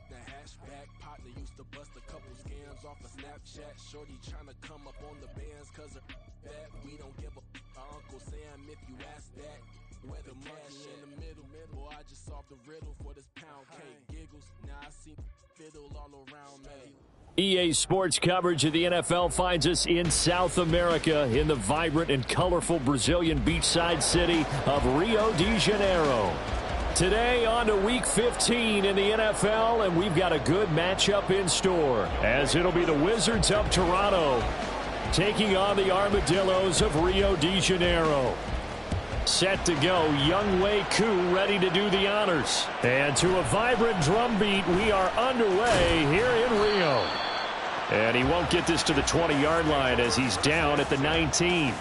The hashback partner used to bust a couple scams off of Snapchat. Shorty trying to come up on the bands cause of that. We don't give a Uncle Sam if you ask that. Where the money in the middle, boy, I just solved the riddle for this pound cake. Giggles, now I see fiddle all around me. EA Sports coverage of the NFL finds us in South America in the vibrant and colorful Brazilian beachside city of Rio de Janeiro. Today on to Week 15 in the NFL, and we've got a good matchup in store, as it'll be the Wizards of Toronto taking on the Armadillos of Rio de Janeiro. Set to go, Young Wei Koo ready to do the honors. And to a vibrant drum beat, we are underway here in Rio. And he won't get this to the 20-yard line as he's down at the 19.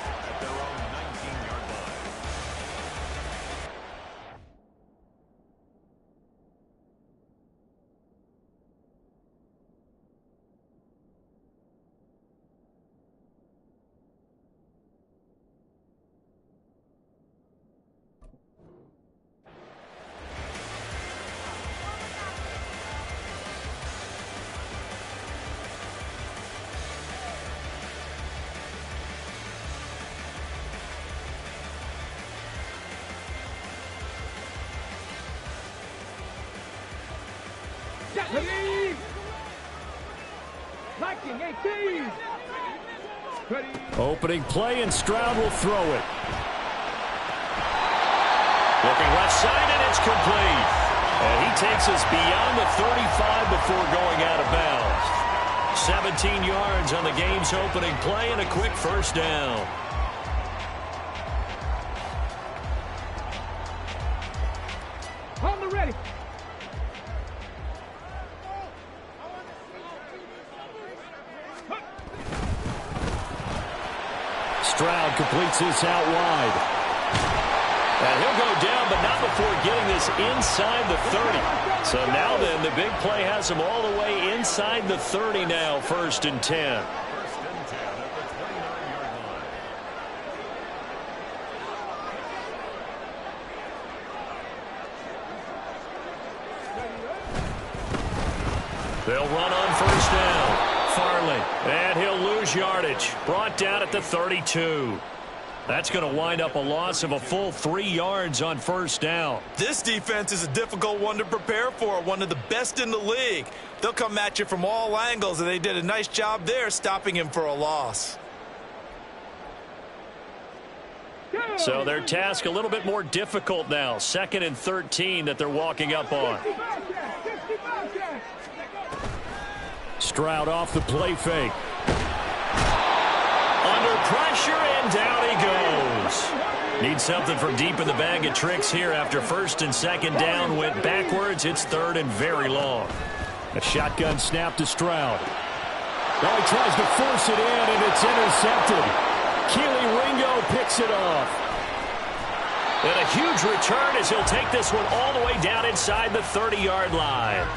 Opening play, and Stroud will throw it. Looking left side, and it's complete. And he takes us beyond the 35 before going out of bounds. 17 yards on the game's opening play and a quick first down. On the ready. Stroud completes this out wide. And he'll go down, but not before getting this inside the 30. So now then, the big play has him all the way inside the 30 now, 1st and 10. They'll run on 1st down. Farley, and he'll lose yardage. Brought down at the 32. That's going to wind up a loss of a full 3 yards on 1st down. This defense is a difficult one to prepare for, one of the best in the league. They'll come at you from all angles, and they did a nice job there stopping him for a loss. So their task a little bit more difficult now. 2nd and 13 that they're walking up on. Stroud off the play fake. Under pressure, and down he goes. Need something from deep in the bag of tricks here after 1st and 2nd down went backwards. It's 3rd and very long. A shotgun snap to Stroud. Now he tries to force it in, and it's intercepted. Keely Ringo picks it off. And a huge return as he'll take this one all the way down inside the 30-yard line.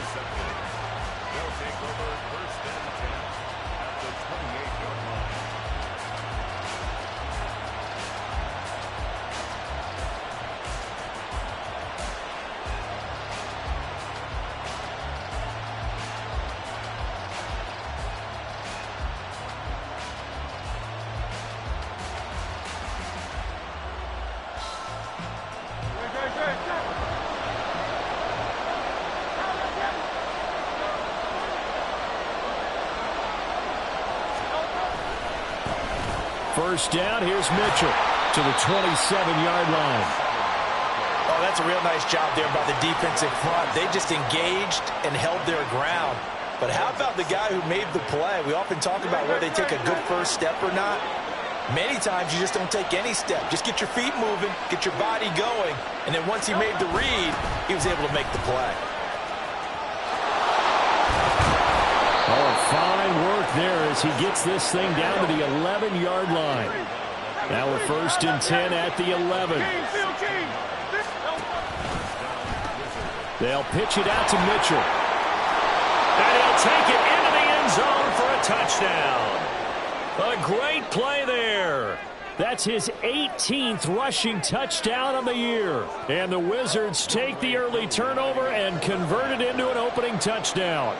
First down, here's Mitchell to the 27-yard line. Oh, that's a real nice job there by the defensive front. They just engaged and held their ground. But how about the guy who made the play? We often talk about whether they take a good first step or not. Many times you just don't take any step. Just get your feet moving, get your body going, and then once he made the read, he was able to make the play. Oh, fine work there as he gets this thing down to the 11-yard line. Now we're 1st and 10 at the 11. They'll pitch it out to Mitchell. And he'll take it into the end zone for a touchdown. A great play there. That's his 18th rushing touchdown of the year. And the Wizards take the early turnover and convert it into an opening touchdown.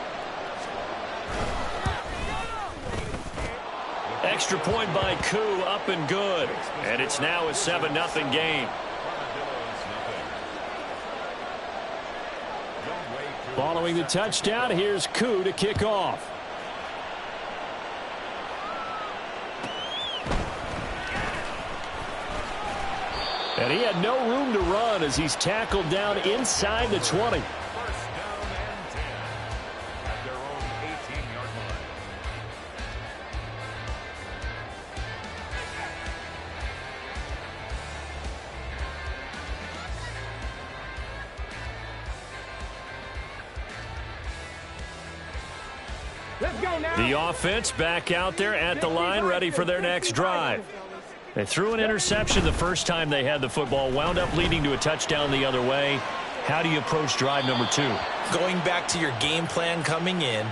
Extra point by Koo, up and good. And it's now a 7-0 game. Following the touchdown, here's Koo to kick off. And he had no room to run as he's tackled down inside the 20. The offense back out there at the line, ready for their next drive. They threw an interception the first time they had the football, wound up leading to a touchdown the other way. How do you approach drive number 2? Going back to your game plan coming in,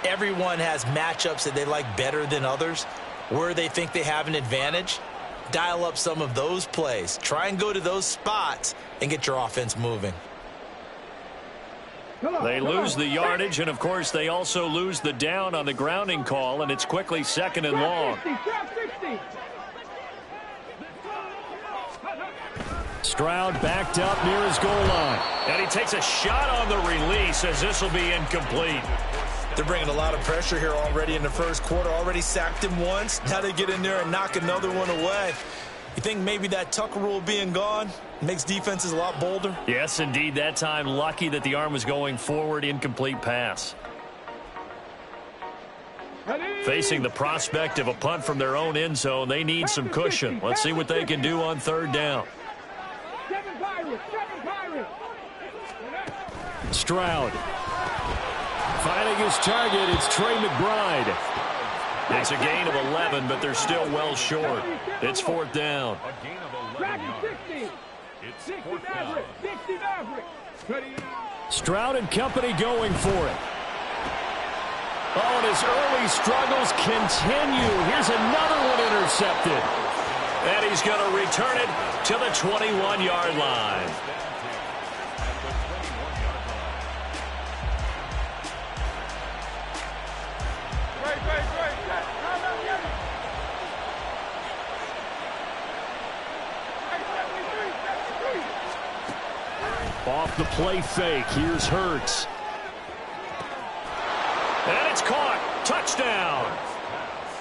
everyone has matchups that they like better than others. Where they think they have an advantage, dial up some of those plays. Try and go to those spots and get your offense moving. They lose the yardage, and, of course, they also lose the down on the grounding call, and it's quickly 2nd and long. Stroud backed up near his goal line. And he takes a shot on the release as this will be incomplete. They're bringing a lot of pressure here already in the first quarter. Already sacked him once. Now they get in there and knock another one away. You think maybe that Tucker rule being gone makes defenses a lot bolder? Yes, indeed. That time, lucky that the arm was going forward. Incomplete pass. Facing the prospect of a punt from their own end zone, they need some cushion. Let's see what they can do on 3rd down. Stroud. Finding his target, it's Trey McBride. It's a gain of 11, but they're still well short. It's 4th down. Stroud and company going for it. Oh, and his early struggles continue. Here's another one intercepted. And he's going to return it to the 21-yard line. Off the play fake, here's Hurts. And it's caught. Touchdown.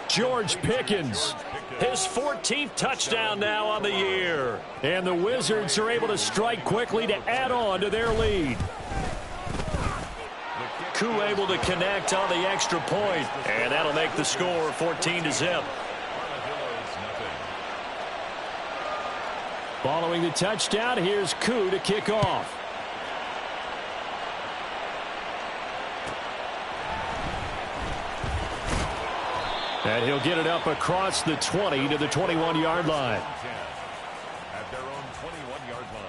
George Pickens. His 14th touchdown now on the year. And the Wizards are able to strike quickly to add on to their lead. Koo able to connect on the extra point. And that'll make the score 14-0. Following the touchdown, here's Koo to kick off. And he'll get it up across the 20 to the 21-yard line. At their own 21-yard line.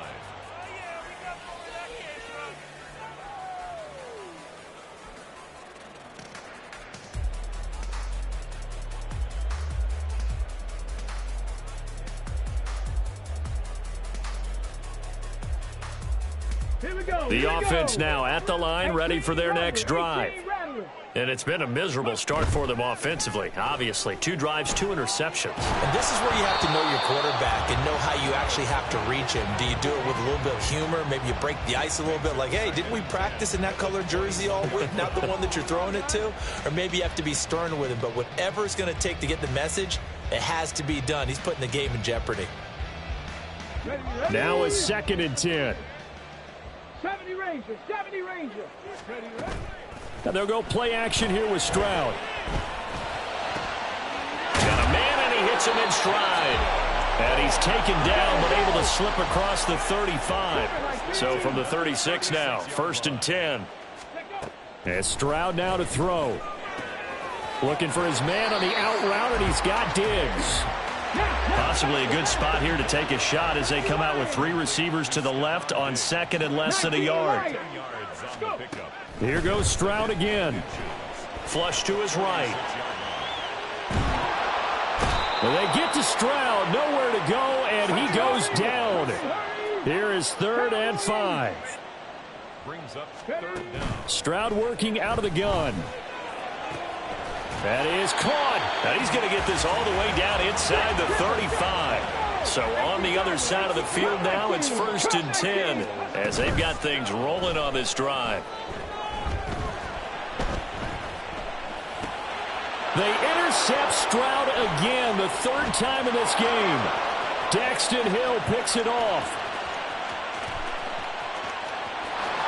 The offense now at the line, ready for their next drive. And it's been a miserable start for them offensively. Obviously, 2 drives, 2 interceptions. And this is where you have to know your quarterback and know how you actually have to reach him. Do you do it with a little bit of humor? Maybe you break the ice a little bit like, hey, didn't we practice in that color jersey all week? Not the one that you're throwing it to? Or maybe you have to be stern with him. But whatever it's going to take to get the message, it has to be done. He's putting the game in jeopardy. Now a 2nd and 10. 70 Ranger, 70 Ranger. And they'll go play action here with Stroud. Got a man, and he hits him in stride. And he's taken down, but able to slip across the 35. So from the 36 now, 1st and 10. And Stroud now to throw. Looking for his man on the out route, and he's got Diggs. Possibly a good spot here to take a shot as they come out with 3 receivers to the left on 2nd and less than a yard. Here goes Stroud again. Flush to his right. They get to Stroud, nowhere to go, and he goes down. Here is 3rd and 5. Brings up 3rd down. Stroud working out of the gun. That is caught. And he's going to get this all the way down inside the 35. So on the other side of the field now, it's 1st and 10 as they've got things rolling on this drive. They intercept Stroud again, the 3rd time in this game. Daxton Hill picks it off.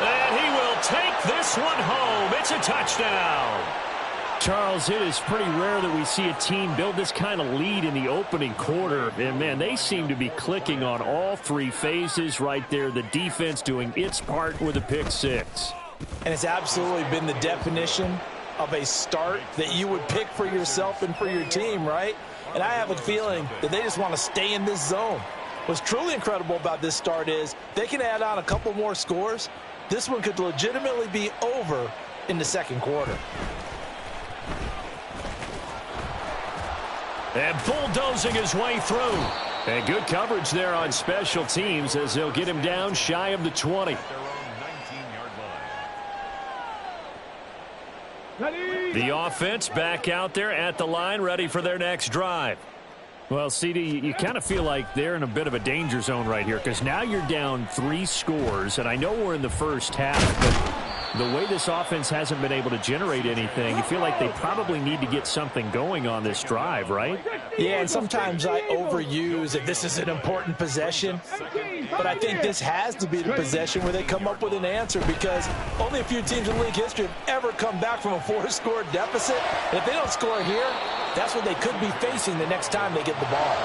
And he will take this one home. It's a touchdown. Charles, it is pretty rare that we see a team build this kind of lead in the opening quarter. And, man, they seem to be clicking on all 3 phases right there. The defense doing its part with a pick 6. And it's absolutely been the definition of a start that you would pick for yourself and for your team, right? And I have a feeling that they just want to stay in this zone. What's truly incredible about this start is they can add on a couple more scores. This one could legitimately be over in the 2nd quarter. And bulldozing his way through. And good coverage there on special teams as they'll get him down shy of the 20. The offense back out there at the line, ready for their next drive. Well, CD, you kind of feel like they're in a bit of a danger zone right here because now you're down 3 scores, and I know we're in the first half, but the way this offense hasn't been able to generate anything, you feel like they probably need to get something going on this drive, right? Yeah, and sometimes I overuse if this is an important possession, but I think this has to be the possession where they come up with an answer because only a few teams in league history have ever come back from a 4-score deficit. And if they don't score here, that's what they could be facing the next time they get the ball.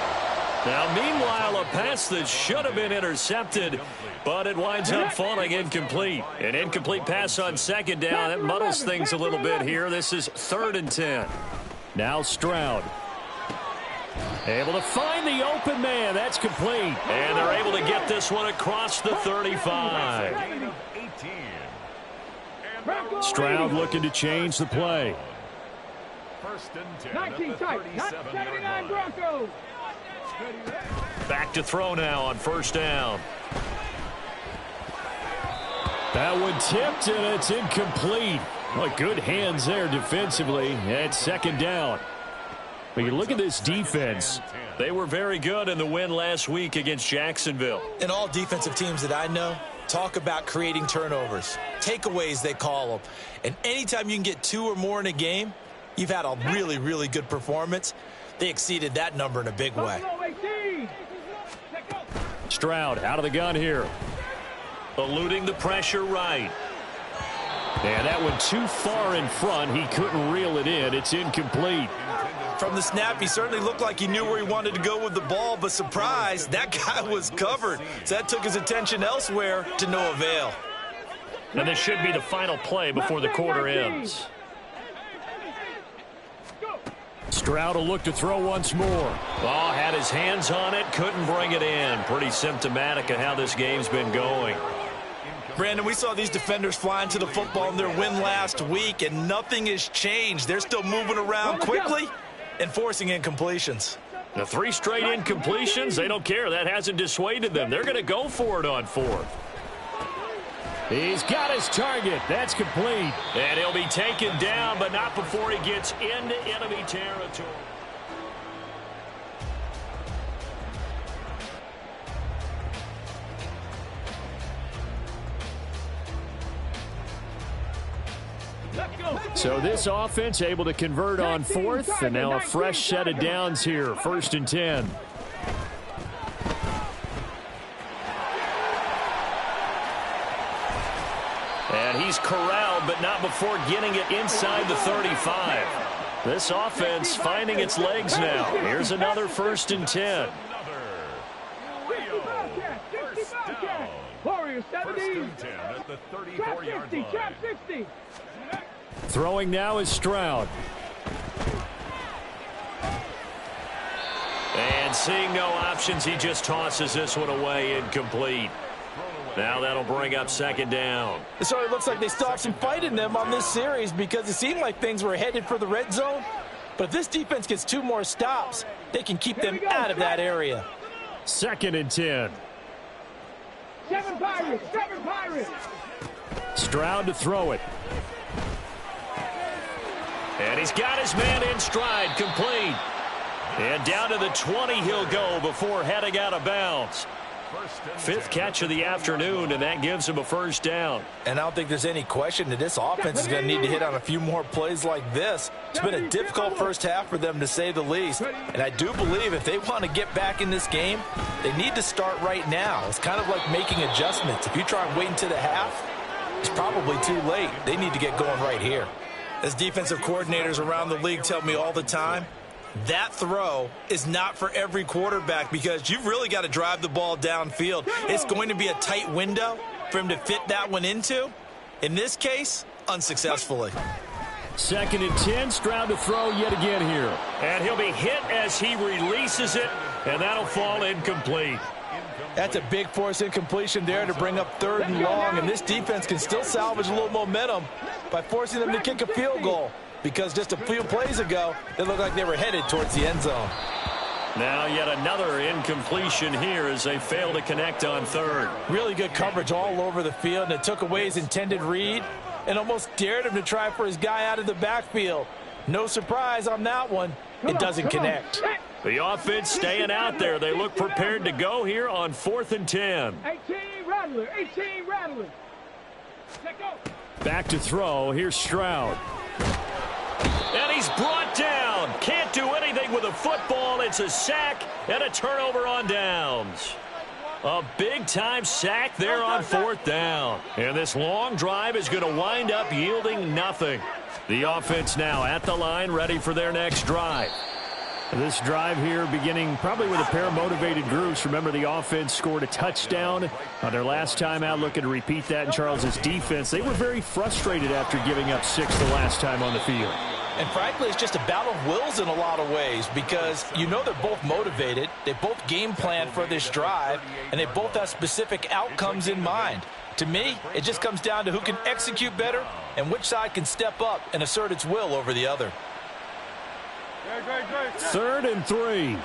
Now, meanwhile, a pass that should have been intercepted, but it winds up falling incomplete. An incomplete pass on 2nd down. That muddles things a little bit here. This is 3rd and 10. Now Stroud. Able to find the open man. That's complete. And they're able to get this one across the 35. Stroud looking to change the play. 1st and 10. 19 tight, 79 Broncos. Back to throw now on 1st down. That one tipped, and it's incomplete. Well, good hands there defensively at 2nd down. But you look at this defense. They were very good in the win last week against Jacksonville. And all defensive teams that I know talk about creating turnovers. Takeaways, they call them. And anytime you can get 2 or more in a game, you've had a really, really good performance. They exceeded that number in a big way. Stroud out of the gun here. Eluding the pressure right. And that one too far in front. He couldn't reel it in. It's incomplete. From the snap, he certainly looked like he knew where he wanted to go with the ball, but surprise, that guy was covered. So that took his attention elsewhere to no avail. And this should be the final play before the quarter ends. Stroud will look to throw once more. Oh, had his hands on it, couldn't bring it in. Pretty symptomatic of how this game's been going. Brandon, we saw these defenders flying to the football in their win last week, and nothing has changed. They're still moving around quickly and forcing incompletions. The 3 straight incompletions, they don't care. That hasn't dissuaded them. They're going to go for it on 4th. He's got his target. That's complete. And he'll be taken down, but not before he gets into enemy territory. So this offense able to convert on 4th, and now a fresh set of downs here. 1st and 10. And he's corralled, but not before getting it inside the 35. This offense finding its legs now. Here's another 1st and 10. Warriors 70. 1st and 10 at the 34-yard line. Trap 60. Throwing now is Stroud. And seeing no options, he just tosses this one away, incomplete. Now that'll bring up 2nd down. So it looks like they still have some fight in them on this series because it seemed like things were headed for the red zone. But if this defense gets 2 more stops, they can keep them out of that area. 2nd and 10. 7 Pirates, 7 Pirates. Stroud to throw it. And he's got his man in stride, complete. And down to the 20 he'll go before heading out of bounds. 5th catch of the afternoon, and that gives him a first down. And I don't think there's any question that this offense is going to need to hit on a few more plays like this. It's been a difficult first half for them, to say the least. And I do believe if they want to get back in this game, they need to start right now. It's kind of like making adjustments. If you try and wait until the half, it's probably too late. They need to get going right here. As defensive coordinators around the league tell me all the time, that throw is not for every quarterback because you've really got to drive the ball downfield. It's going to be a tight window for him to fit that one into. In this case, unsuccessfully. 2nd and 10. Stroud to throw yet again here. And he'll be hit as he releases it, and that'll fall incomplete. That's a big force incompletion there to bring up 3rd and long, and this defense can still salvage a little momentum by forcing them to kick a field goal. Because just a few plays ago, they looked like they were headed towards the end zone. Now yet another incompletion here as they fail to connect on 3rd. Really good coverage all over the field, and it took away his intended read and almost dared him to try for his guy out of the backfield. No surprise on that one. It doesn't connect. The offense staying out there. They look prepared to go here on 4th and 10. 18 Rattler, 18 Rattler. Let go. Back to throw. Here's Stroud. And he's brought down. Can't do anything with a football. It's a sack and a turnover on downs. A big-time sack there on 4th down. And this long drive is going to wind up yielding nothing. The offense now at the line, ready for their next drive. This drive here beginning probably with a pair of motivated groups. Remember, the offense scored a touchdown on their last time out. Looking to repeat that in Charles's defense. They were very frustrated after giving up 6 the last time on the field. And frankly, it's just a battle of wills in a lot of ways because you know they're both motivated. They both game plan for this drive, and they both have specific outcomes in mind. To me, it just comes down to who can execute better and which side can step up and assert its will over the other. 3rd and 3.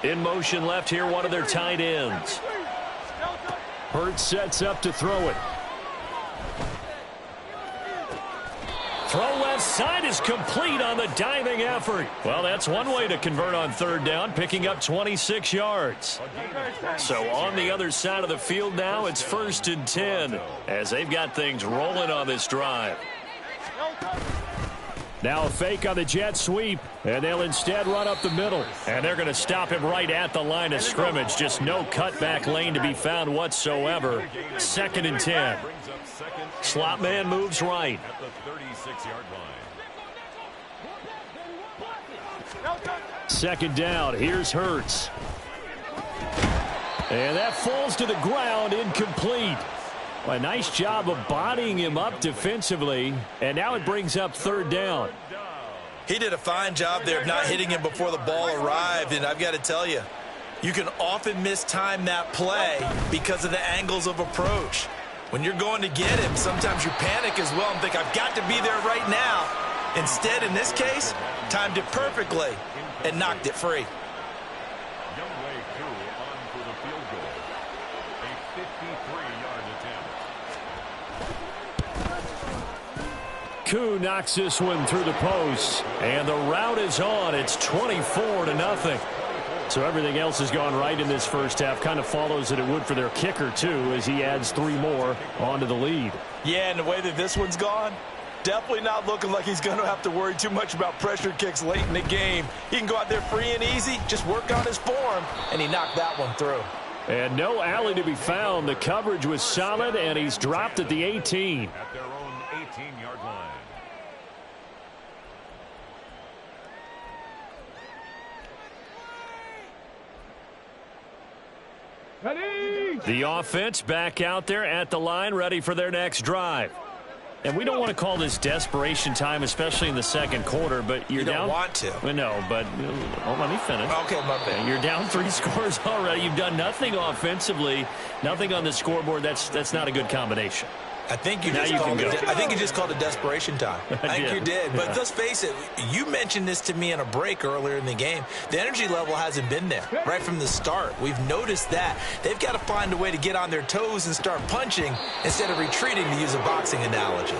In motion left here, one of their tight ends. Hurts sets up to throw it. Throw left side is complete on the diving effort. Well, that's one way to convert on 3rd down, picking up 26 yards. So on the other side of the field now, it's 1st and 10 as they've got things rolling on this drive. Now a fake on the jet sweep, and they'll instead run up the middle. And they're going to stop him right at the line of scrimmage. Just no cutback lane to be found whatsoever. 2nd and 10. Slot man moves right. At the 36-yard line. 2nd down. Here's Hurts. And that falls to the ground, incomplete. A nice job of bodying him up defensively, and now it brings up 3rd down. He did a fine job there of not hitting him before the ball arrived, and I've got to tell you, you can often mistime that play because of the angles of approach. When you're going to get him, sometimes you panic as well and think, I've got to be there right now. Instead, in this case, timed it perfectly and knocked it free. Koo knocks this one through the post, and the route is on. It's 24-0. So everything else has gone right in this first half. Kind of follows that it would for their kicker, too, as he adds 3 more onto the lead. Yeah, and the way that this one's gone, definitely not looking like he's going to have to worry too much about pressure kicks late in the game. He can go out there free and easy, just work on his form, and he knocked that one through. And no alley to be found. The coverage was solid, and he's dropped at the 18. At their own 18-yard line. Ready? The offense back out there at the line, ready for their next drive. And we don't want to call this desperation time, especially in the second quarter, but you're down. You don't want to. Well, no, but let me finish. Okay, my bad. You're down 3 scores already. You've done nothing offensively, nothing on the scoreboard. That's not a good combination. I think you just called it desperation time. I think you did. But let's face it, you mentioned this to me in a break earlier in the game. The energy level hasn't been there right from the start. We've noticed that. They've got to find a way to get on their toes and start punching instead of retreating, to use a boxing analogy.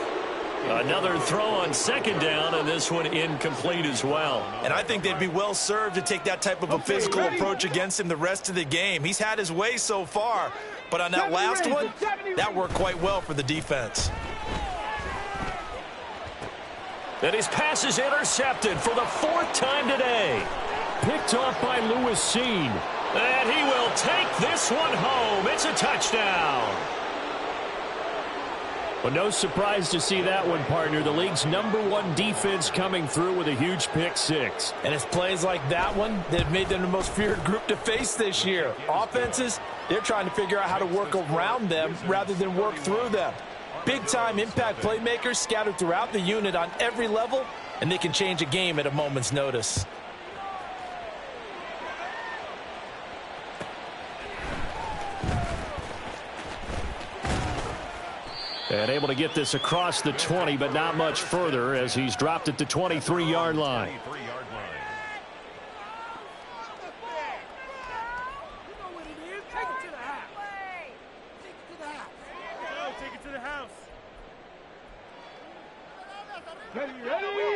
Another throw on second down, and this one incomplete as well. And I think they'd be well served to take that type of a physical approach against him the rest of the game. He's had his way so far, but on that last one, that worked quite well for the defense. And his pass is intercepted for the 4th time today. Picked off by Lewis Seen. And he will take this one home. It's a touchdown. Well, no surprise to see that one, partner. The league's #1 defense coming through with a huge pick 6. And it's plays like that one that have made them the most feared group to face this year. Offenses, they're trying to figure out how to work around them rather than work through them. Big-time impact playmakers scattered throughout the unit on every level, and they can change a game at a moment's notice. And able to get this across the 20, but not much further as he's dropped it to 23-yard line.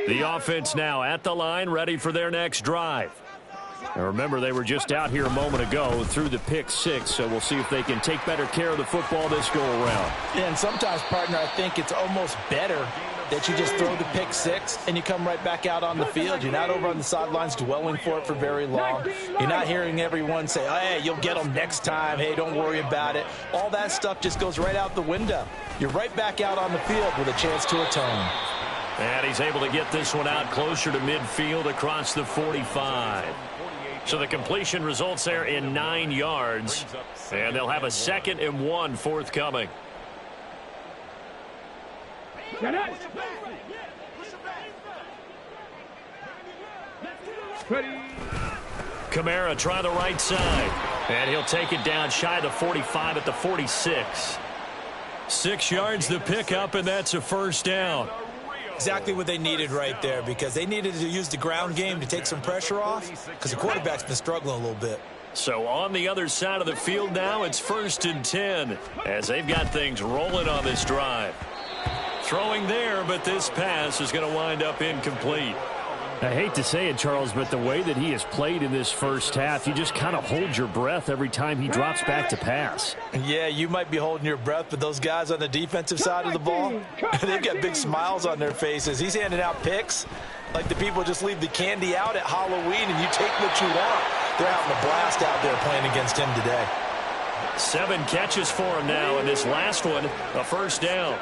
The offense now at the line, ready for their next drive. And remember, they were just out here a moment ago through the pick 6, so we'll see if they can take better care of the football this go-around. Yeah, and sometimes, partner, I think it's almost better that you just throw the pick 6 and you come right back out on the field. You're not over on the sidelines dwelling for it for very long. You're not hearing everyone say, hey, you'll get them next time. Hey, don't worry about it. All that stuff just goes right out the window. You're right back out on the field with a chance to atone. And he's able to get this one out closer to midfield across the 45. So the completion results there in 9 yards. And they'll have a 2nd and 1 forthcoming. Kamara try the right side. And he'll take it down shy of the 45 at the 46. 6 yards the pickup, and that's a 1st down. Exactly what they needed right there, because they needed to use the ground game to take some pressure off, because the quarterback's been struggling a little bit. So on the other side of the field now, it's 1st and 10 as they've got things rolling on this drive. Throwing there, but this pass is going to wind up incomplete. I hate to say it, Charles, but the way that he has played in this first half, you just kind of hold your breath every time he drops back to pass. Yeah, you might be holding your breath, but those guys on the defensive side of the ball, they've got big smiles on their faces. He's handing out picks like the people just leave the candy out at Halloween and you take what you want. They're having a blast out there playing against him today. 7 catches for him now, and this last one, a 1st down.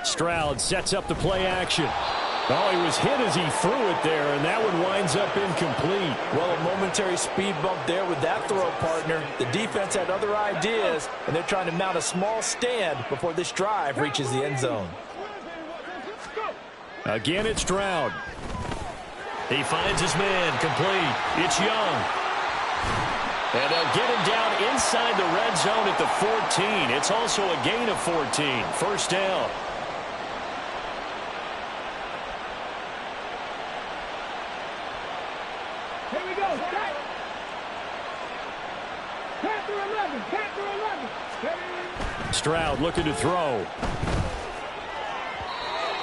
Stroud sets up the play action. Oh, he was hit as he threw it there, and that one winds up incomplete. Well, a momentary speed bump there with that throw, partner. The defense had other ideas, and they're trying to mount a small stand before this drive reaches the end zone. Again, it's Stroud. He finds his man, complete. It's Young. And they'll get him down inside the red zone at the 14. It's also a gain of 14. 1st down. Here we go. Panther 11. Panther 11. Stroud looking to throw.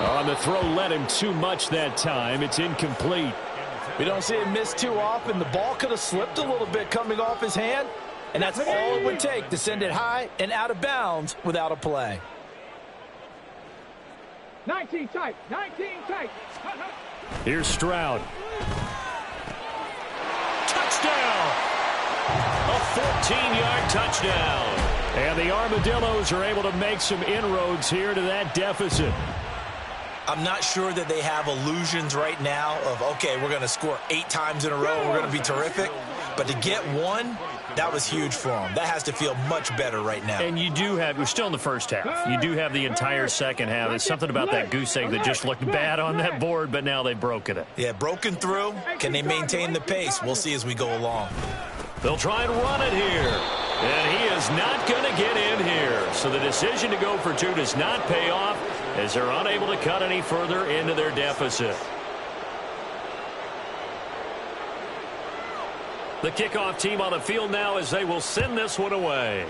On the throw, led him too much that time. It's incomplete. We don't see him miss too often. The ball could have slipped a little bit coming off his hand, and that's all it would take to send it high and out of bounds without a play. 19 tight. Here's Stroud. Touchdown! A 14-yard touchdown. And the Armadillos are able to make some inroads here to that deficit. I'm not sure that they have illusions right now of, okay, we're going to score 8 times in a row, we're going to be terrific. But to get one, That was huge for him. That has to feel much better right now. And you do have, we're still in the first half. You do have the entire second half. There's something about that goose egg that just looked bad on that board, but now they've broken it. Yeah, broken through. Can they maintain the pace? We'll see as we go along. They'll try and run it here. And he is not going to get in here. So the decision to go for two does not pay off as they're unable to cut any further into their deficit. The kickoff team on the field now as they will send this one away.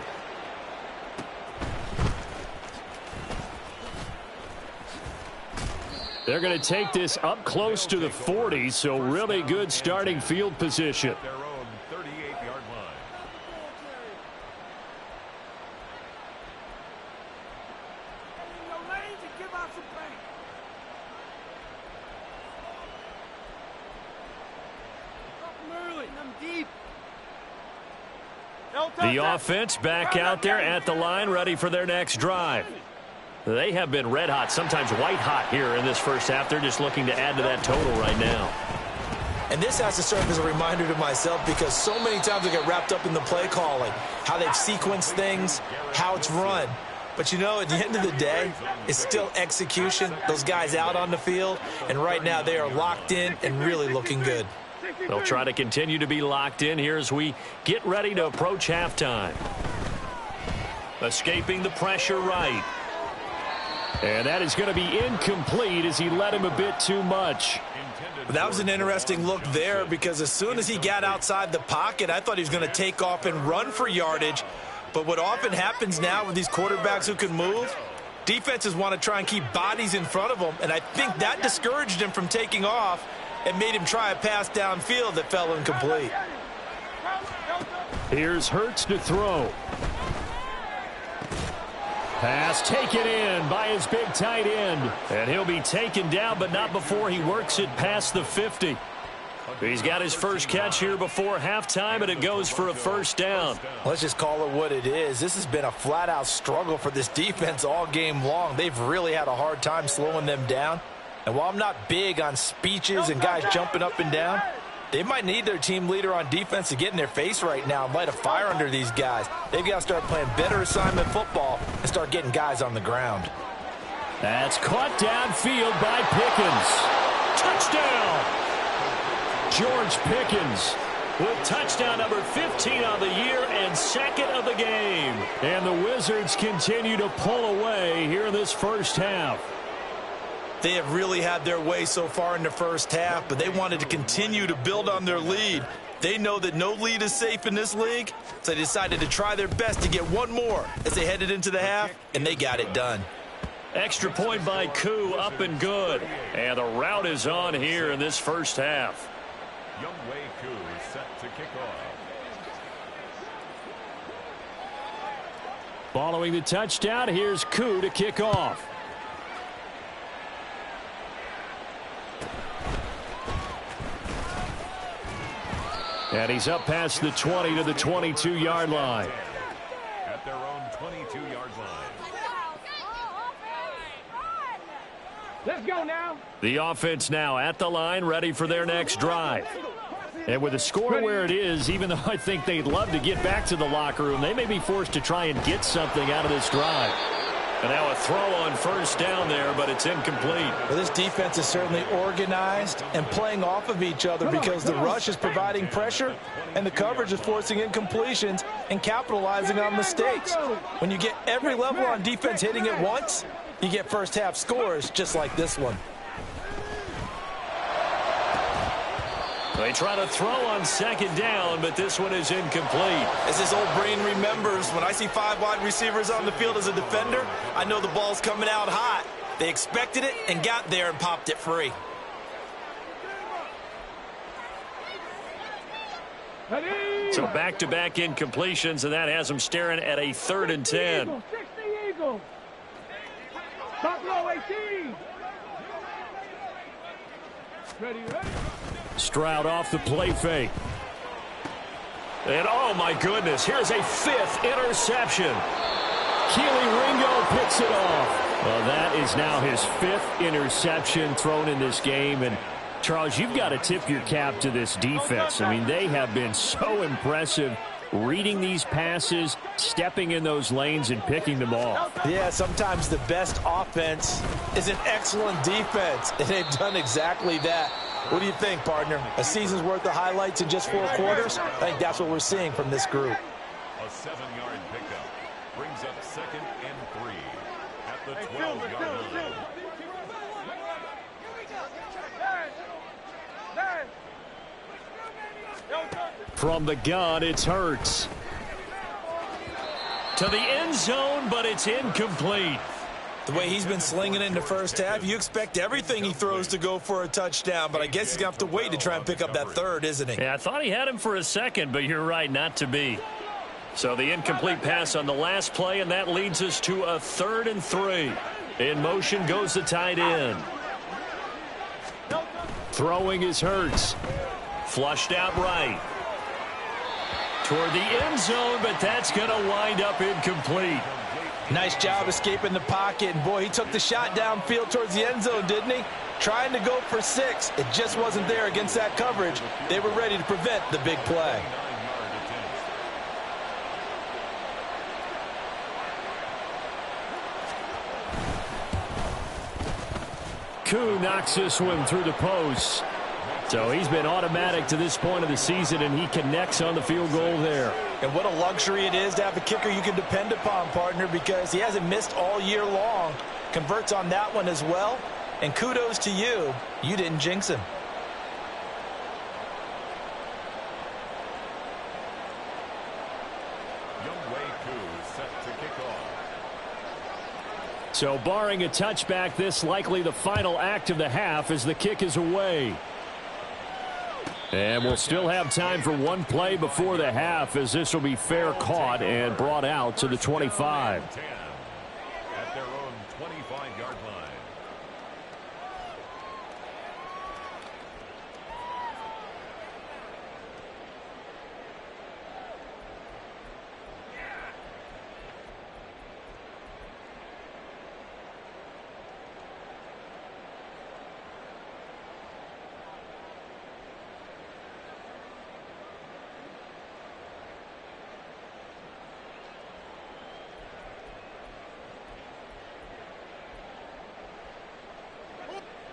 They're going to take this up close to the 40, so really good starting field position. Their own 38-yard line. The offense back out there at the line, ready for their next drive. They have been red hot, sometimes white hot here in this first half. They're just looking to add to that total right now. And this has to serve as a reminder to myself because so many times I get wrapped up in the play calling, how they've sequenced things, how it's run. But, you know, at the end of the day, it's still execution. Those guys out on the field, and right now they are locked in and really looking good. They'll try to continue to be locked in here as we get ready to approach halftime. Escaping the pressure right. And that is going to be incomplete as he led him a bit too much. That was an interesting look there because as soon as he got outside the pocket, I thought he was going to take off and run for yardage. But what often happens now with these quarterbacks who can move, defenses want to try and keep bodies in front of them, and I think that discouraged him from taking off and made him try a pass downfield that fell incomplete. Here's Hurts to throw. Pass taken in by his big tight end. And he'll be taken down, but not before he works it past the 50. He's got his first catch here before halftime, and it goes for a first down. Let's just call it what it is. This has been a flat-out struggle for this defense all game long. They've really had a hard time slowing them down. And while I'm not big on speeches and guys jumping up and down, they might need their team leader on defense to get in their face right now and light a fire under these guys. They've got to start playing better assignment football and start getting guys on the ground. That's caught downfield by Pickens. Touchdown! George Pickens with touchdown number 15 on the year and second of the game. And the Wizards continue to pull away here in this first half. They have really had their way so far in the first half, but they wanted to continue to build on their lead. They know that no lead is safe in this league, so they decided to try their best to get one more as they headed into the half, and they got it done. Extra point by Koo, up and good. And the route is on here in this first half. Young Wei Koo is set to kick off. Following the touchdown, here's Koo to kick off. And he's up past the 20 to the 22-yard line. At their own 22-yard line. Let's go now. The offense now at the line, ready for their next drive. And with the score where it is, even though I think they'd love to get back to the locker room, they may be forced to try and get something out of this drive. And now a throw on first down there, but it's incomplete. Well, this defense is certainly organized and playing off of each other because the rush is providing pressure and the coverage is forcing incompletions and capitalizing on mistakes. When you get every level on defense hitting at once, you get first half scores just like this one. They try to throw on second down, but this one is incomplete. As his old brain remembers, when I see 5 wide receivers on the field as a defender, I know the ball's coming out hot. They expected it and got there and popped it free. So back-to-back incompletions, and that has them staring at a 3rd and 10. 60 Eagles. Top row 18. Ready. Stroud off the play fake. And oh my goodness, here's a 5th interception. Keely Ringo picks it off. Well, that is now his 5th interception thrown in this game. And Charles, you've got to tip your cap to this defense. I mean, they have been so impressive reading these passes, stepping in those lanes, and picking them off. Yeah, sometimes the best offense is an excellent defense, and they've done exactly that. What do you think, partner? A season's worth of highlights in just 4 quarters? I think that's what we're seeing from this group. A 7-yard pickup brings up 2nd and 3 at the 12-yard line. From the gun, it's Hurts. To the end zone, but it's incomplete. The way he's been slinging in the first half, you expect everything he throws to go for a touchdown, but I guess he's going to have to wait to try and pick up that third, isn't he? Yeah, I thought he had him for a second, but you're right, not to be. So the incomplete pass on the last play, and that leads us to a 3rd and 3. In motion goes the tight end. Throwing is Hurts. Flushed out right. Toward the end zone, but that's going to wind up incomplete. Nice job escaping the pocket, and boy, he took the shot downfield towards the end zone, didn't he? Trying to go for 6. It just wasn't there against that coverage. They were ready to prevent the big play. Koo knocks this one through the post. So he's been automatic to this point of the season, and he connects on the field goal there. And what a luxury it is to have a kicker you can depend upon, partner, because he hasn't missed all year long. Converts on that one as well. And kudos to you. You didn't jinx him. Set to kick off. So barring a touchback, this likely the final act of the half as the kick is away. And we'll still have time for one play before the half, as this will be fair caught and brought out to the 25. At their own 25-yard line.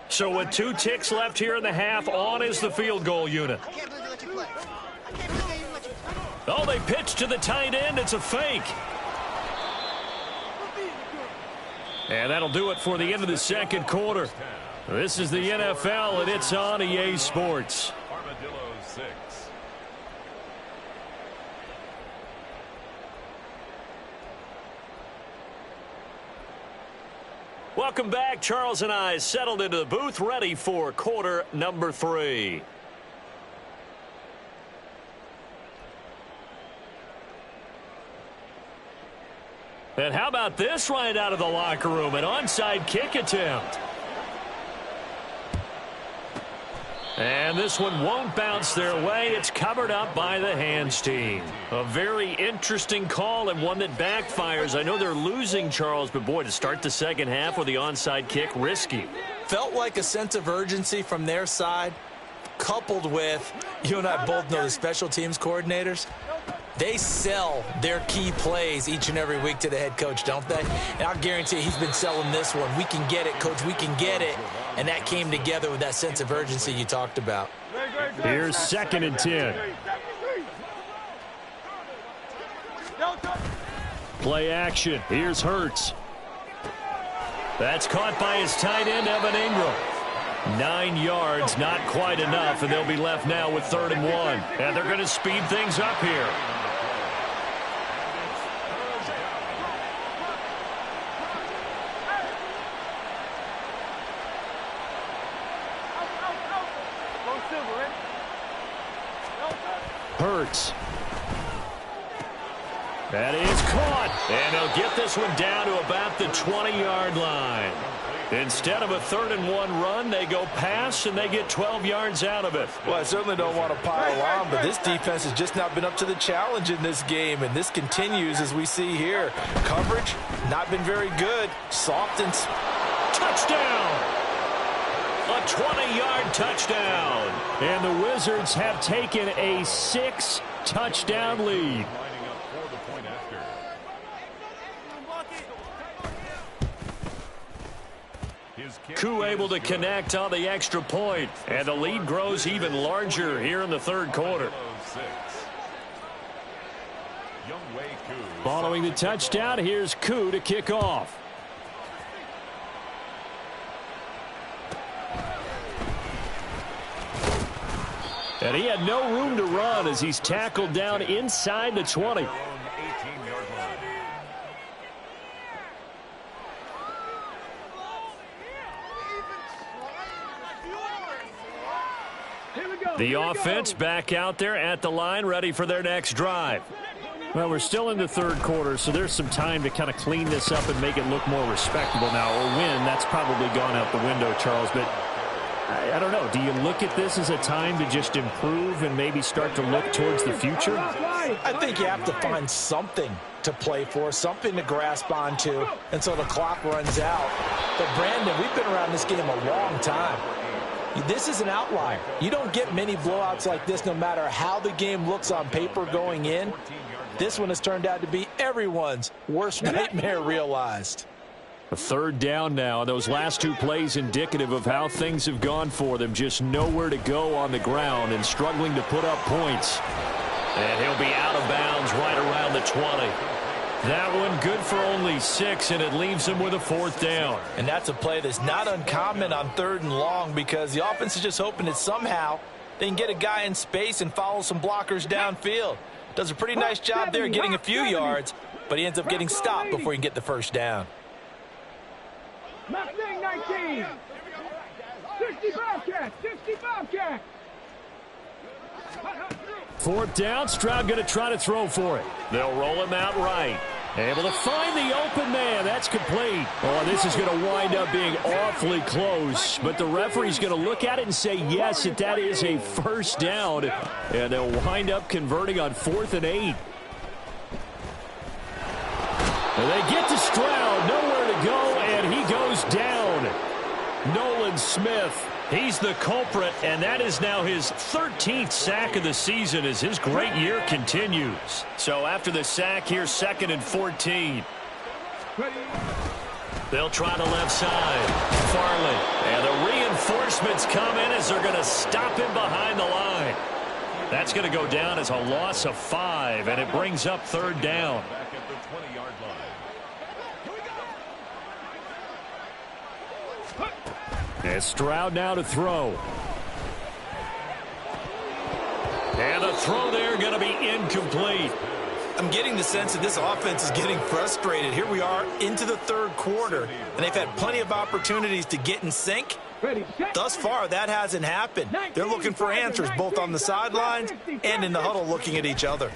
So with 2 ticks left here in the half, on is the field goal unit. Oh, they pitch to the tight end. It's a fake. And that'll do it for the end of the second quarter. This is the NFL, and it's on EA Sports. Armadillo 6. Welcome back. Charles and I settled into the booth, ready for quarter number 3. And how about this right out of the locker room? An onside kick attempt. And this one won't bounce their way. It's covered up by the hands team. A very interesting call and one that backfires. I know they're losing, Charles, but boy, to start the second half with the onside kick, risky. Felt like a sense of urgency from their side, coupled with, you and I both know the special teams coordinators. They sell their key plays each and every week to the head coach, don't they? And I'll guarantee he's been selling this one. We can get it, coach. We can get it. And that came together with that sense of urgency you talked about. Here's 2nd and 10. Play action. Here's Hurts. That's caught by his tight end, Evan Ingram. 9 yards, not quite enough, and they'll be left now with 3rd and 1. And they're going to speed things up here. Hurts. That is caught. And they'll get this one down to about the 20-yard line. Instead of a 3rd and 1 run, they go pass, and they get 12 yards out of it. Well, I certainly don't want to pile on, but this defense has just not been up to the challenge in this game, and this continues as we see here. Coverage, not been very good. Soft and... Touchdown! A 20-yard touchdown. And the Wizards have taken a 6-touchdown lead. Koo able to connect on the extra point, and the lead grows even larger here in the third quarter. Following the touchdown, here's Koo to kick off. And he had no room to run as he's tackled down inside the 20. The offense back out there at the line, ready for their next drive. Well, we're still in the third quarter, so there's some time to kind of clean this up and make it look more respectable now. Or win, that's probably gone out the window, Charles. But I don't know. Do you look at this as a time to just improve and maybe start to look towards the future? I think you have to find something to play for, something to grasp onto until the clock runs out. But, Brandon, we've been around this game a long time. This is an outlier. You don't get many blowouts like this no matter how the game looks on paper going in. This one has turned out to be everyone's worst nightmare realized. A third down now. Those last two plays indicative of how things have gone for them. Just nowhere to go on the ground and struggling to put up points. And he'll be out of bounds right around the 20. That one good for only 6, and it leaves him with a fourth down. And that's a play that's not uncommon on 3rd and long because the offense is just hoping that somehow they can get a guy in space and follow some blockers downfield. Does a pretty nice job there getting a few yards, but he ends up getting stopped before he can get the first down. 19. 65 catch. 65 catch. Fourth down. Stroud going to try to throw for it. They'll roll him out right. Able to find the open man. That's complete. Oh, this is going to wind up being awfully close. But the referee's going to look at it and say, yes, that is a first down. And they'll wind up converting on 4th and 8. And they get to Stroud. Nowhere to go, and he goes down. Nolan Smith. He's the culprit, and that is now his 13th sack of the season as his great year continues. So after the sack, here's 2nd and 14. They'll try the left side. Farley. And the reinforcements come in as they're going to stop him behind the line. That's going to go down as a loss of 5, and it brings up 3rd down. Back at the 20-yard line. And Stroud now to throw. And the throw there going to be incomplete. I'm getting the sense that this offense is getting frustrated. Here we are into the 3rd quarter, and they've had plenty of opportunities to get in sync. Thus far, that hasn't happened. They're looking for answers both on the sidelines and in the huddle looking at each other.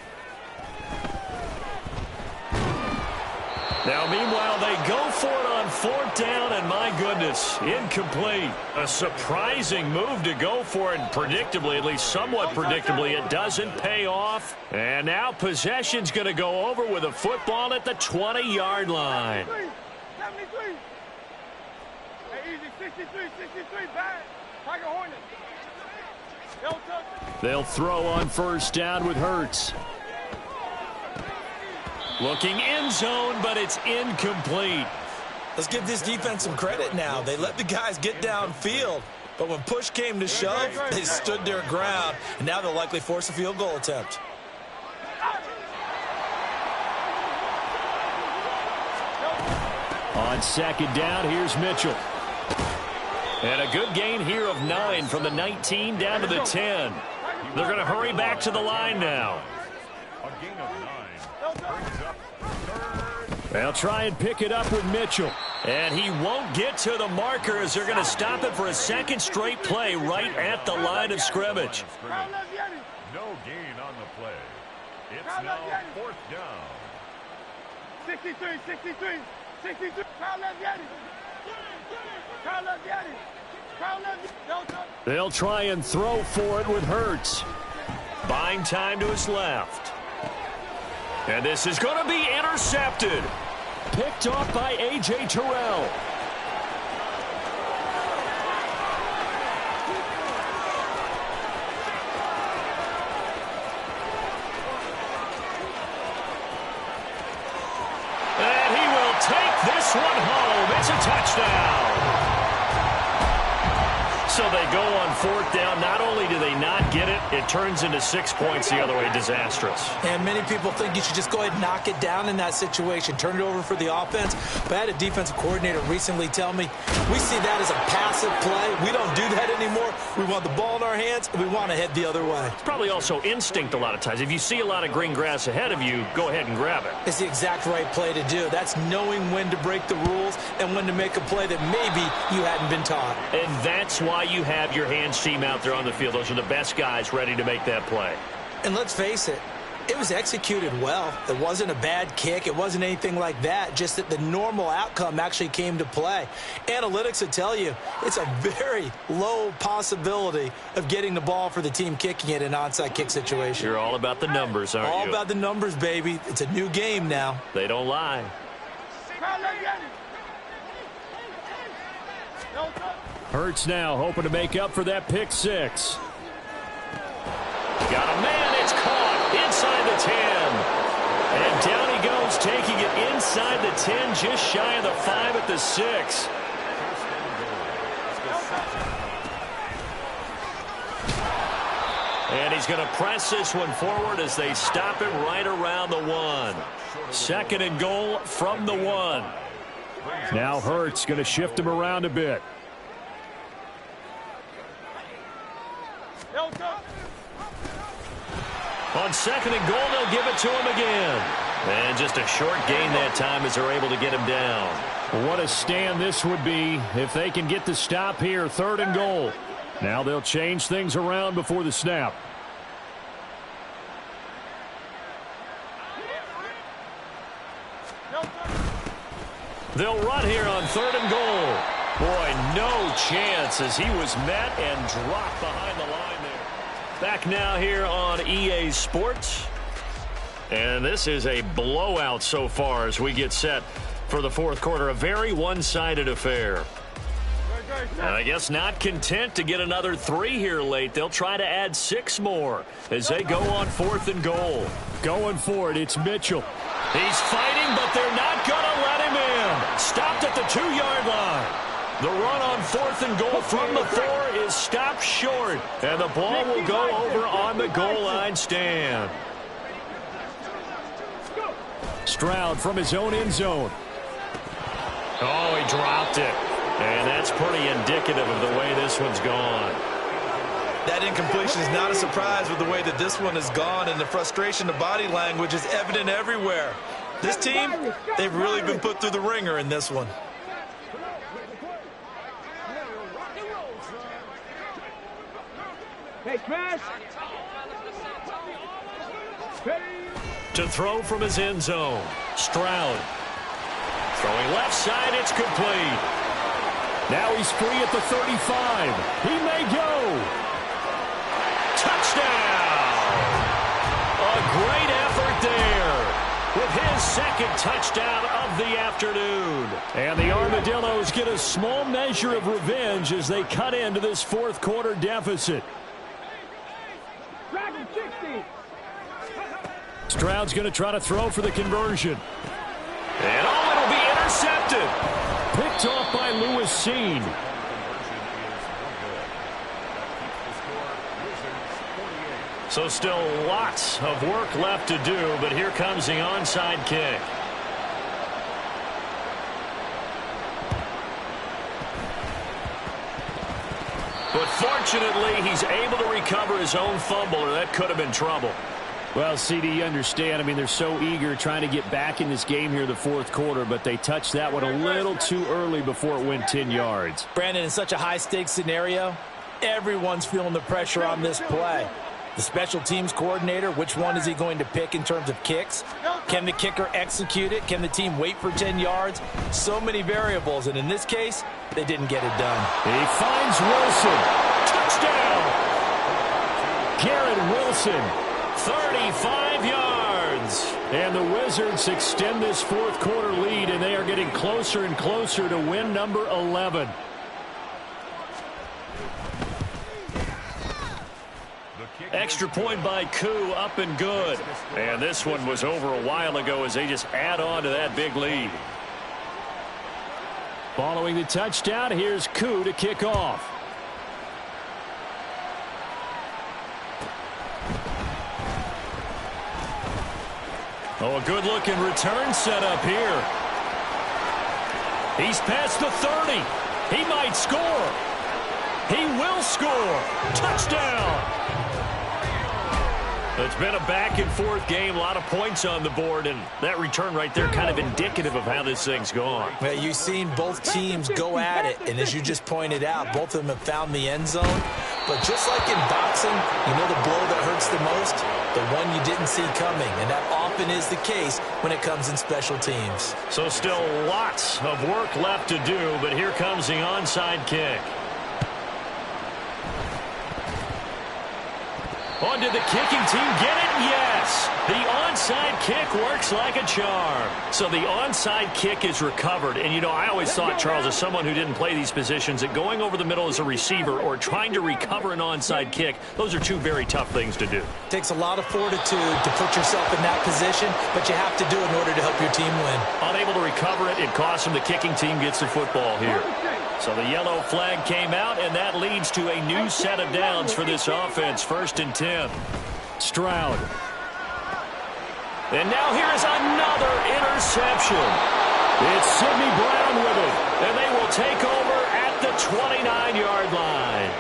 Now, meanwhile, they go for it on 4th down, and my goodness, incomplete. A surprising move to go for it, and predictably, at least somewhat predictably, it doesn't pay off. And now possession's going to go over with a football at the 20-yard line. 73. Hey, easy, 63, back. Tiger Hornet. They'll throw on 1st down with Hurts. Looking end zone, but it's incomplete. Let's give this defense some credit now. They let the guys get downfield, but when push came to shove, they stood their ground, and now they'll likely force a field goal attempt. On 2nd down, here's Mitchell. And a good gain here of 9 from the 19 down to the 10. They're going to hurry back to the line now. A gain of 9. Brings up 3rd. They'll try and pick it up with Mitchell. And he won't get to the marker as they're going to stop it for a 2nd straight play right at the line of scrimmage. No gain on the play. It's now 4th down. 63. They'll try and throw for it with Hurts. Buying time to his left. And this is going to be intercepted. Picked off by A.J. Terrell. on fourth down. Not only do they not get it, it turns into 6 points the other way. Disastrous. And many people think you should just go ahead and knock it down in that situation. Turn it over for the offense. But I had a defensive coordinator recently tell me, we see that as a passive play. We don't do that anymore. We want the ball in our hands, and we want to head the other way. It's probably also instinct a lot of times. If you see a lot of green grass ahead of you, go ahead and grab it. It's the exact right play to do. That's knowing when to break the rules and when to make a play that maybe you hadn't been taught. And that's why you have your hands team out there on the field. Those are the best guys ready to make that play. And let's face it, it was executed well. It wasn't a bad kick. It wasn't anything like that. Just that the normal outcome actually came to play. Analytics will tell you it's a very low possibility of getting the ball for the team kicking it in an onside kick situation. You're all about the numbers, aren't you? All about the numbers, baby. It's a new game now. They don't lie. Hurts now hoping to make up for that pick six. Got a man. It's caught inside the 10. And down he goes, taking it inside the 10, just shy of the 5 at the 6. And he's going to press this one forward as they stop him right around the 1. Second and goal from the 1. Now Hurts going to shift him around a bit. On second and goal, they'll give it to him again. And just a short gain that time as they're able to get him down. What a stand this would be if they can get the stop here, third and goal. Now they'll change things around before the snap. They'll run here on third and goal. Boy, no chance as he was met and dropped behind the line there. Back now here on EA Sports. And this is a blowout so far as we get set for the fourth quarter. A very one-sided affair. And I guess not content to get another 3 here late. They'll try to add 6 more as they go on fourth and goal. Going for it, it's Mitchell. He's fighting, but they're not going to let him in. Stopped at the 2-yard line. The run on fourth and goal from the 4 is stopped short. And the ball will go over on the goal line stand. Stroud from his own end zone. Oh, he dropped it. And that's pretty indicative of the way this one's gone. That incompletion is not a surprise with the way that this one has gone, and the frustration, the body language is evident everywhere. This team, they've really been put through the ringer in this one. Hey, Chris. To throw from his end zone. Stroud. Throwing left side, it's complete. Now he's free at the 35. He may go. Touchdown! A great effort there with his second touchdown of the afternoon. And the Armadillos get a small measure of revenge as they cut into this fourth quarter deficit. Stroud's going to try to throw for the conversion. And it'll be intercepted. Picked off by Lewis Seen. So still lots of work left to do, but here comes the onside kick. But fortunately, he's able to recover his own fumble, or that could have been trouble. Well, CD, you understand. I mean, they're so eager trying to get back in this game here in the fourth quarter, but they touched that one a little too early before it went 10 yards. Brandon, in such a high-stakes scenario, everyone's feeling the pressure on this play. The special teams coordinator, which one is he going to pick in terms of kicks? Can the kicker execute it? Can the team wait for 10 yards? So many variables, and in this case, they didn't get it done. He finds Wilson. Touchdown! Garrett Wilson. 35 yards. And the Wizards extend this fourth quarter lead, and they are getting closer and closer to win number 11. Extra point by Koo, up and good. And this one was over a while ago as they just add on to that big lead. Following the touchdown, here's Koo to kick off. Oh, a good-looking return set up here. He's past the 30. He might score. He will score. Touchdown. It's been a back-and-forth game, a lot of points on the board, and that return right there kind of indicative of how this thing's gone. Well, you've seen both teams go at it, and as you just pointed out, both of them have found the end zone. But just like in boxing, you know the blow that hurts the most? The one you didn't see coming, and that often is the case when it comes in special teams. So still lots of work left to do, but here comes the onside kick. On did the kicking team get it? Yes. The onside kick works like a charm. So the onside kick is recovered. And, you know, I always thought, Charles, as someone who didn't play these positions, that going over the middle as a receiver or trying to recover an onside kick, those are two very tough things to do. It takes a lot of fortitude to put yourself in that position, but you have to do it in order to help your team win. Unable to recover it, it costs him. The kicking team gets the football here. So the yellow flag came out, and that leads to a new set of downs for this offense. 1st and 10. Stroud. And now here is another interception. It's Sidney Brown with it, and they will take over at the 29-yard line.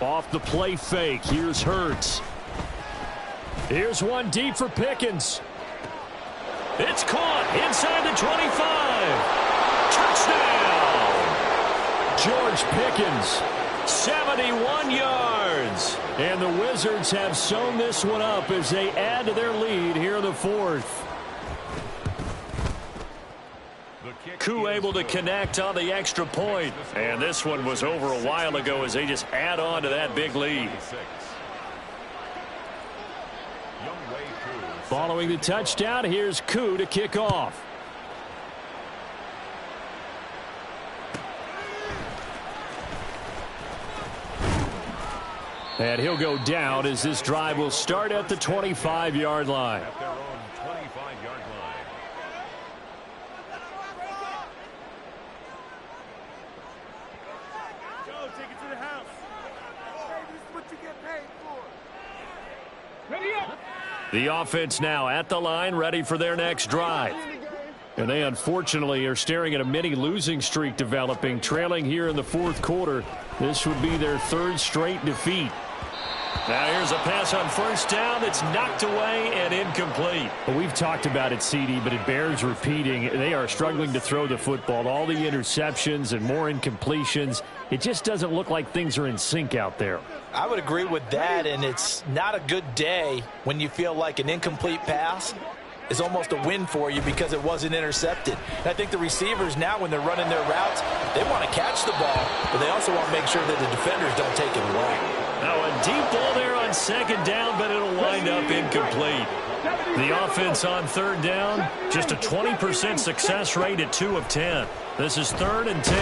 Off the play fake. Here's Hurts. Here's one deep for Pickens. It's caught inside the 25. Touchdown. George Pickens, 71 yards. And the Wizards have sewn this one up as they add to their lead here in the 4th. Koo able to connect on the extra point. And this one was over a while ago as they just add on to that big lead. Following the touchdown, here's Koo to kick off. And he'll go down as this drive will start at the 25-yard line. The offense now at the line, ready for their next drive. And they unfortunately are staring at a mini losing streak developing, trailing here in the 4th quarter. This would be their 3rd straight defeat. Now here's a pass on 1st down that's knocked away and incomplete. Well, we've talked about it, CD, but it bears repeating. They are struggling to throw the football. All the interceptions and more incompletions. It just doesn't look like things are in sync out there. I would agree with that, and it's not a good day when you feel like an incomplete pass is almost a win for you because it wasn't intercepted. And I think the receivers now, when they're running their routes, they want to catch the ball, but they also want to make sure that the defenders don't take it away. Now a deep ball there on 2nd down, but it'll wind up incomplete. The offense on 3rd down, just a 20% success rate at 2 of 10. This is 3rd and 10.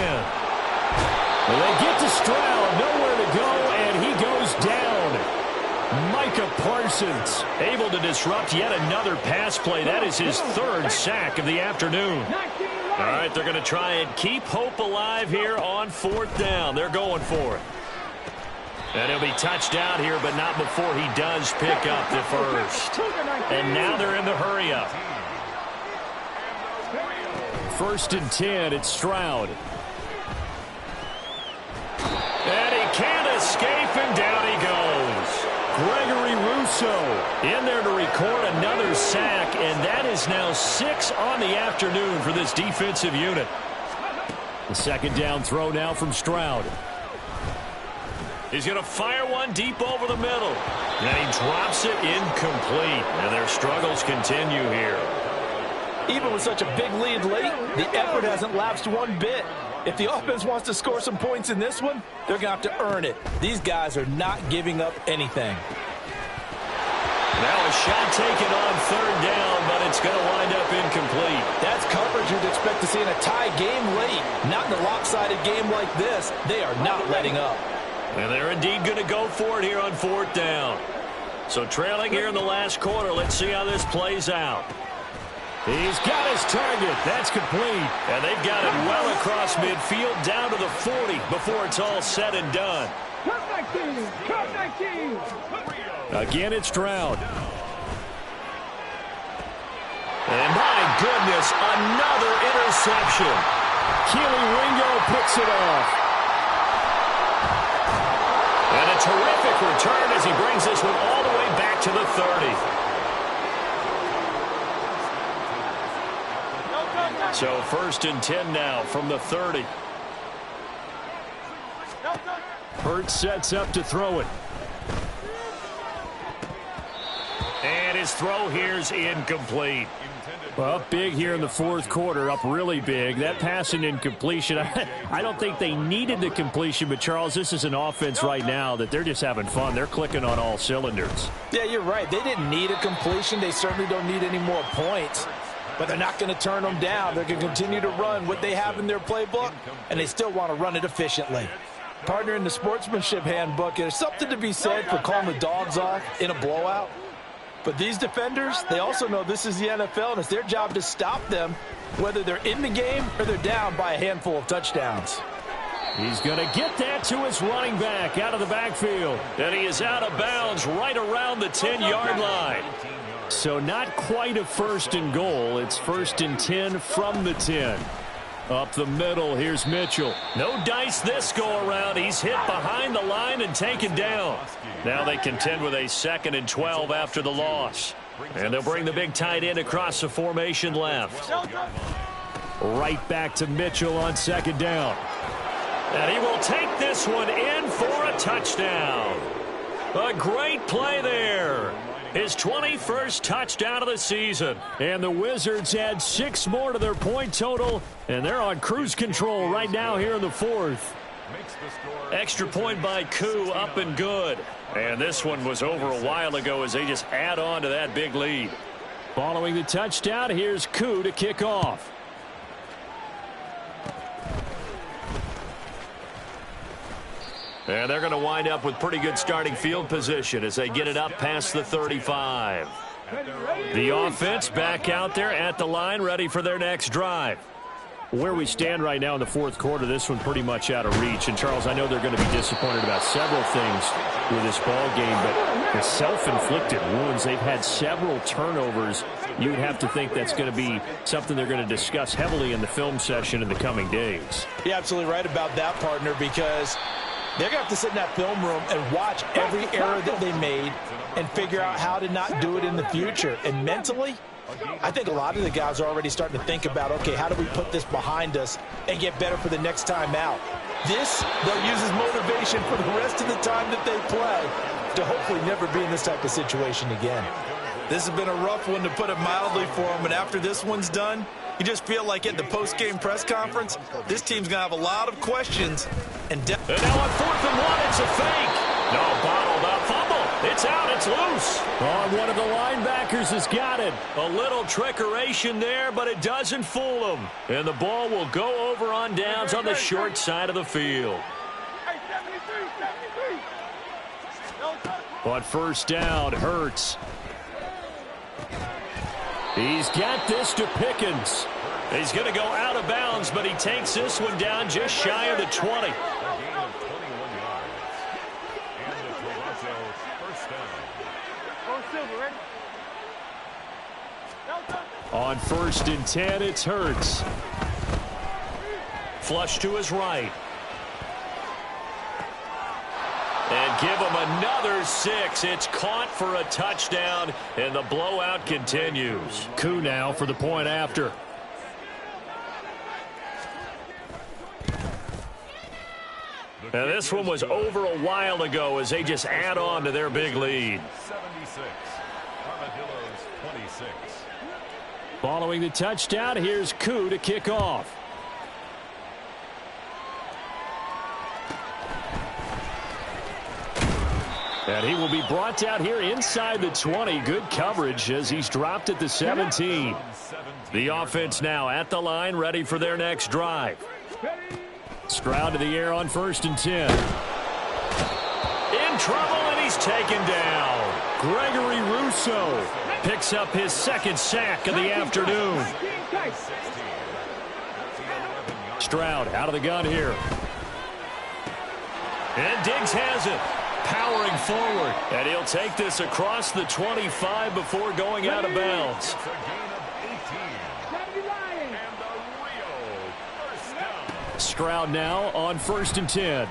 Well, they get to Stroud, nowhere to go, and he goes down. Micah Parsons able to disrupt yet another pass play. That is his 3rd sack of the afternoon. All right, they're going to try and keep hope alive here on 4th down. They're going for it. And he'll be touched out here, but not before he does pick up the 1st. And now they're in the hurry-up. 1st and 10, it's Stroud. And he can't escape, and down he goes. Gregory Rousseau in there to record another sack, and that is now 6 on the afternoon for this defensive unit. The 2nd down throw now from Stroud. He's going to fire one deep over the middle. And he drops it incomplete. And their struggles continue here. Even with such a big lead late, the effort hasn't lapsed one bit. If the offense wants to score some points in this one, they're going to have to earn it. These guys are not giving up anything. Now a shot taken on 3rd down, but it's going to wind up incomplete. That's coverage you'd expect to see in a tie game late. Not in a lopsided game like this. They are not letting up. And they're indeed going to go for it here on 4th down. So trailing here in the last quarter. Let's see how this plays out. He's got his target. That's complete. And they've got it well across midfield down to the 40 before it's all said and done. Cut 19. Cut 19. Again, it's Stroud. And my goodness, another interception. Keely Ringo picks it off. And a terrific return as he brings this one all the way back to the 30. So 1st and 10 now from the 30. Hurts sets up to throw it. And his throw here's incomplete. Up big here in the 4th quarter, up really big. That pass and incompletion, I don't think they needed the completion, but Charles, this is an offense right now that they're just having fun. They're clicking on all cylinders. Yeah, you're right. They didn't need a completion. They certainly don't need any more points. But they're not going to turn them down. They're going to continue to run what they have in their playbook, and they still want to run it efficiently. Partner, in the sportsmanship handbook, there's something to be said for calling the dogs off in a blowout. But these defenders, they also know this is the NFL, and it's their job to stop them, whether they're in the game or they're down by a handful of touchdowns. He's going to get that to his running back out of the backfield. And he is out of bounds right around the 10-yard line. So not quite a 1st and goal. It's 1st and 10 from the 10. Up the middle, here's Mitchell. No dice this go-around. He's hit behind the line and taken down. Now they contend with a 2nd and 12 after the loss. And they'll bring the big tight end across the formation left. Right back to Mitchell on 2nd down. And he will take this one in for a touchdown. A great play there. His 21st touchdown of the season. And the Wizards add 6 more to their point total, and they're on cruise control right now here in the 4th. Extra point by Koo, up and good. And this one was over a while ago as they just add on to that big lead. Following the touchdown, here's Koo to kick off. And they're going to wind up with pretty good starting field position as they get it up past the 35. The offense back out there at the line, ready for their next drive. Where we stand right now in the 4th quarter, this one pretty much out of reach. And, Charles, I know they're going to be disappointed about several things with this ball game, but the self-inflicted wounds, they've had several turnovers. You would have to think that's going to be something they're going to discuss heavily in the film session in the coming days. You're absolutely right about that, partner, because they're going to have to sit in that film room and watch every error that they made and figure out how to not do it in the future. And mentally, I think a lot of the guys are already starting to think about, okay, how do we put this behind us and get better for the next time out? This, they'll use as motivation for the rest of the time that they play to hopefully never be in this type of situation again. This has been a rough one, to put it mildly, for them. And after this one's done, you just feel like at the post-game press conference, this team's going to have a lot of questions. And now on 4th and 1, it's a fake. No, bottled up fumble. It's out. It's loose. Oh, one of the linebackers has got it. A little trickeration there, but it doesn't fool them. And the ball will go over on downs on the short side of the field. But 1st down, Hurts. He's got this to Pickens. He's going to go out of bounds, but he takes this one down just shy of the 20. On 1st and 10, it's Hurts. Flush to his right. And give him another 6. It's caught for a touchdown, and the blowout continues. Koo now for the point after. And this one was over a while ago as they just add on to their big lead. 76, Armadillos 26. Following the touchdown, here's Koo to kick off. And he will be brought out here inside the 20. Good coverage as he's dropped at the 17. The offense now at the line, ready for their next drive. Stroud to the air on 1st and 10. in trouble, and he's taken down. Gregory Rousseau picks up his second sack of the afternoon. Stroud out of the gun here. And Diggs has it. Powering forward. And he'll take this across the 25 before going out of bounds. Stroud now on 1st and 10.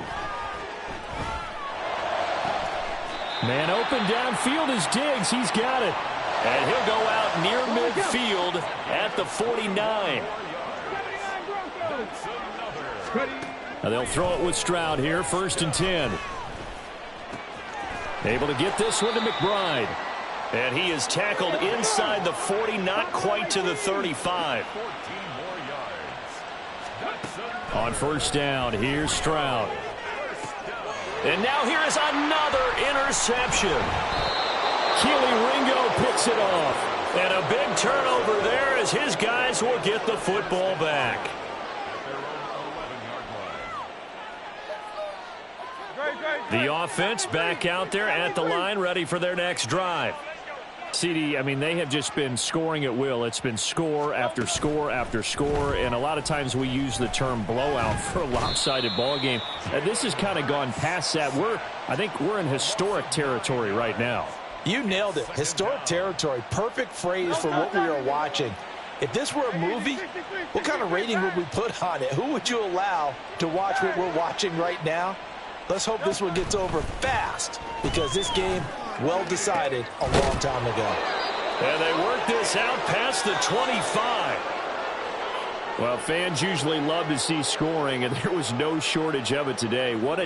Man open downfield is Diggs. He's got it. And he'll go out near midfield at the 49. Now they'll throw it with Stroud here, 1st and 10. Able to get this one to McBride. And he is tackled inside the 40, not quite to the 35. On 1st down, here's Stroud. And now here is another interception. Keely Ringo picks it off. And a big turnover there as his guys will get the football back. The offense back out there at the line, ready for their next drive. CD, I mean, they have just been scoring at will. It's been score after score after score, and a lot of times we use the term blowout for a lopsided ball game. And this has kind of gone past that. I think we're in historic territory right now. You nailed it. Historic territory. Perfect phrase for what we are watching. If this were a movie, what kind of rating would we put on it? Who would you allow to watch what we're watching right now? Let's hope this one gets over fast, because this game, well decided a long time ago. And they work this out past the 25. Well, fans usually love to see scoring, and there was no shortage of it today. What a